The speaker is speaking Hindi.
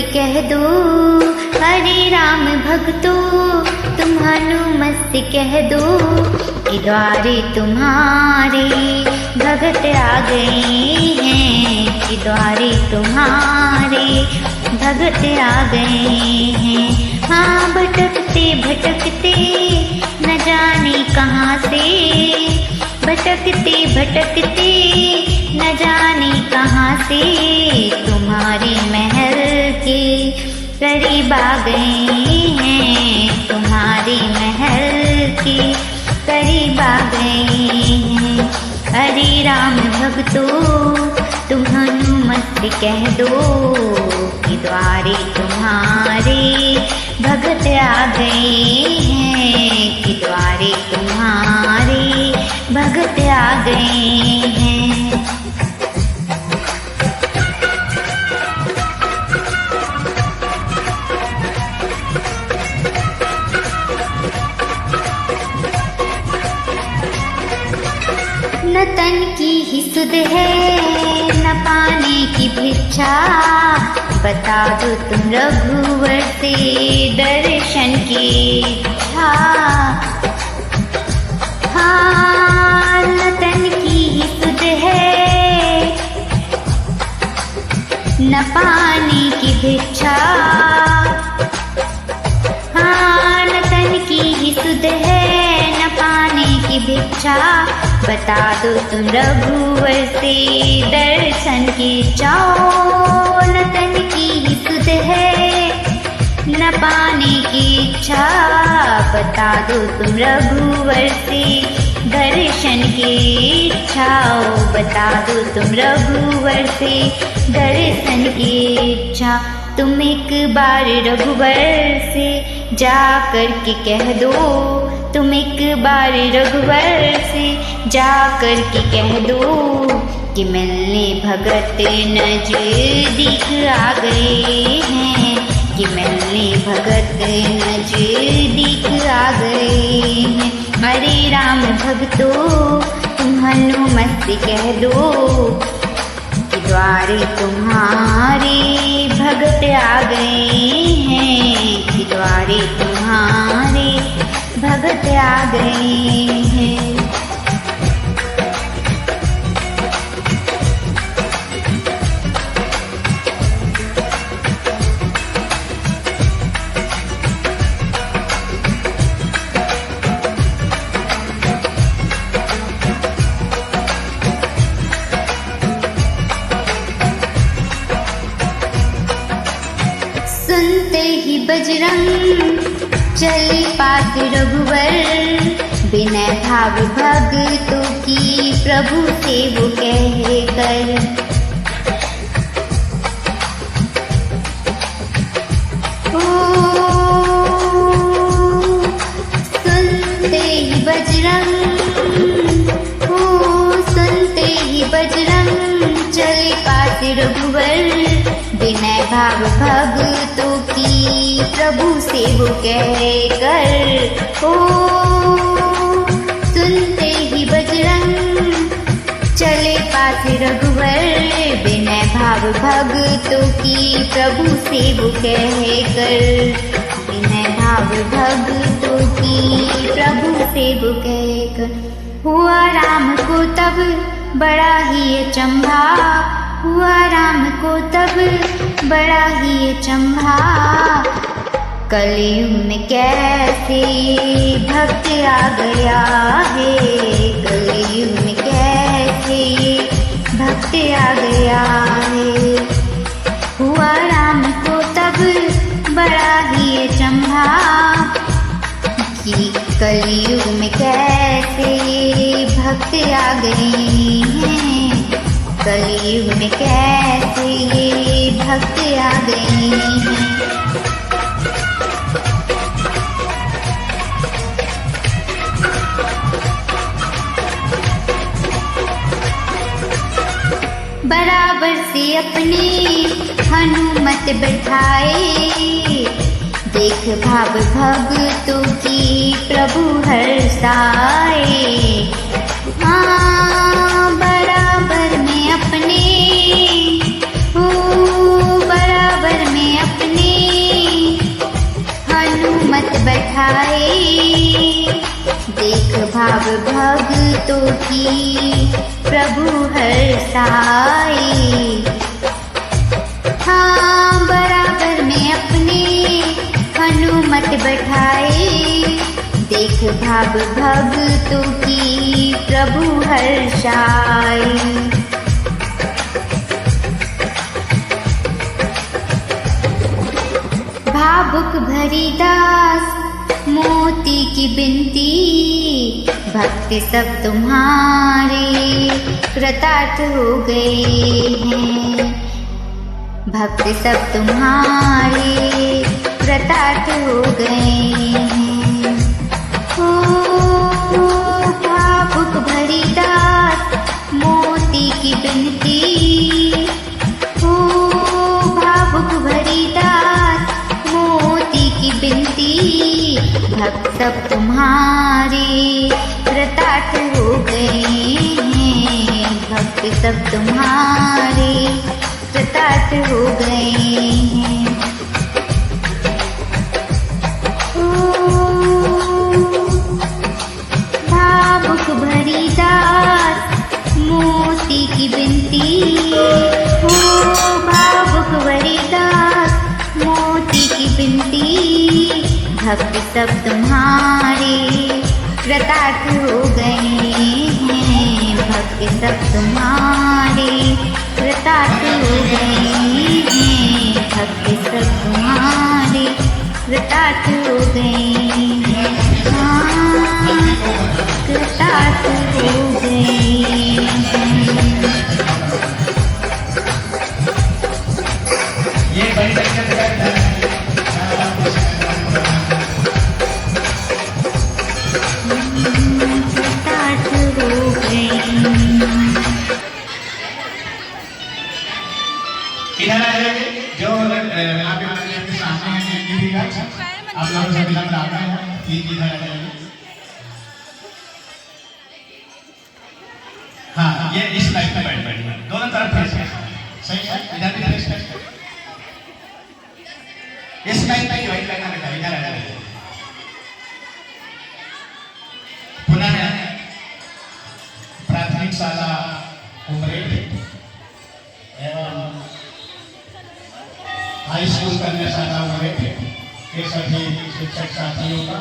कह दो, हरे राम भक्तों तुम हनुमत से कह दो कि द्वारे तुम्हारे भगत आ गए हैं, कि द्वारे तुम्हारे भगत आ गए हैं। हाँ भटकते भटकते न जाने कहाँ से, भटकते भटकते न जाने कहाँ से तुम्हारे महल के करीब आ गए हैं, तुम्हारे महल के करीब आ गए हैं। हरे राम भक्तों तुम हनुमत से कह दो कि द्वारे तुम्हारे भगत आ गए हैं, कि द्वारे तुम्हारे भगत आ गए हैं। न तन की ही सुध है न पाने की भिक्षा, बता दो तुम रघुवर से दर्शन की इच्छा। हाँ न तन की ही सुध है न पाने की भिक्षा, हाँ न तन की ही सुध है न पाने की भिक्षा, बता दो तुम रघुवर से दर्शन की चाओ। न तन की ही सुध है न पाने की इच्छा, बता दो तुम रघुवर से दर्शन की इच्छा, बता दो तुम रघुवर से दर्शन की इच्छा। तुम एक बार रघुवर से जा कर के कह दो, तुम एक बार रघुवर से जा कर के कह दो कि मिलने भगत नजदीक आ गए हैं, कि मिलने भगत नजदीक आ गए हैं। हरे राम भक्तों तुम हनुमत से कह दो कि द्वारे तुम्हारे भगत आ गए हैं, कि द्वारे तुम्हारे भगत आ गए हैं। सुनते ही बजरंग चले पास रघुवर, विनय भाव भक्तों की प्रभु से वो कह कर। सुनते ही बजरंग, सुनते ही बजरंग चले पास रघुवर, विनय भाव भक्तों की प्रभु से वो कह कर। ओ सुनते ही बजरंग चले पास रघुवर, विनय भाव भक्तों की प्रभु से वो कह कर, विनय भाव भक्तों की प्रभु से वो कह कर। हुआ राम को तब बड़ा ही अचंभा, हुआ राम को तब बड़ा ही अचंभा, कलयुग में कैसे भक्त आ गया है, कलयुग में कैसे भक्त आ गया है। हुआ राम को तब बड़ा ही अचंभा कि कलयुग में कैसे भक्त आ गए हैं, कलयुग में कैसे भक्त आ गए हैं। बराबर से अपने हनुमत बैठाए, देख भाव भक्तों की प्रभु हर्षाए। हाँ बराबर में अपने, बराबर में देख भाव भक्तों की प्रभु हर्षाए। हाँ बराबर में अपने हनुमत बैठाए, देख भाव भक्तों की प्रभु हर्षाए। भावुक भरी दास मोती की बिनती, भक्त सब तुम्हारे कृतार्थ हो गए हैं। भक्त सब तुम्हारे कृतार्थ हो गए हैं। ओ भावुक भरी दास मोती की बिनती, ओ भावुक भरी दास मोती की बिनती, भक्त सब तुम्हारे कृतार्थ हो गए हैं। भक्त सब तुम्हारे कृतार्थ हो गए हैं। ओ भावुक भरी दास मोती की बिनती, ओ भावुक भरी दास मोती की बिनती, भक्त सब तुम्हारे कृतार्थ हो गए हैं। भक्त सब तुम्हारे कृतार्थ हो गए हैं। भक्त सब तुम्हारे कृतार्थ हो गए हैं। हाँ कृतार्थ हो गए हैं। इधर आ जाइए, जो आप सामने आप लोगों से विलंब आता है, प्लीज इधर आ जाइए। हाँ ये इस लाइन पे बैठ बैठिए, दोनों तरफ फेस सही है। इधर भी फेस इस लाइन पे वही लाइन बैठा, इधर आ जाइए। पुनः प्राथमिक शाला उमरेठ एवं हाई स्कूल कन्या शाला उमरेठ के सभी शिक्षक साथियों का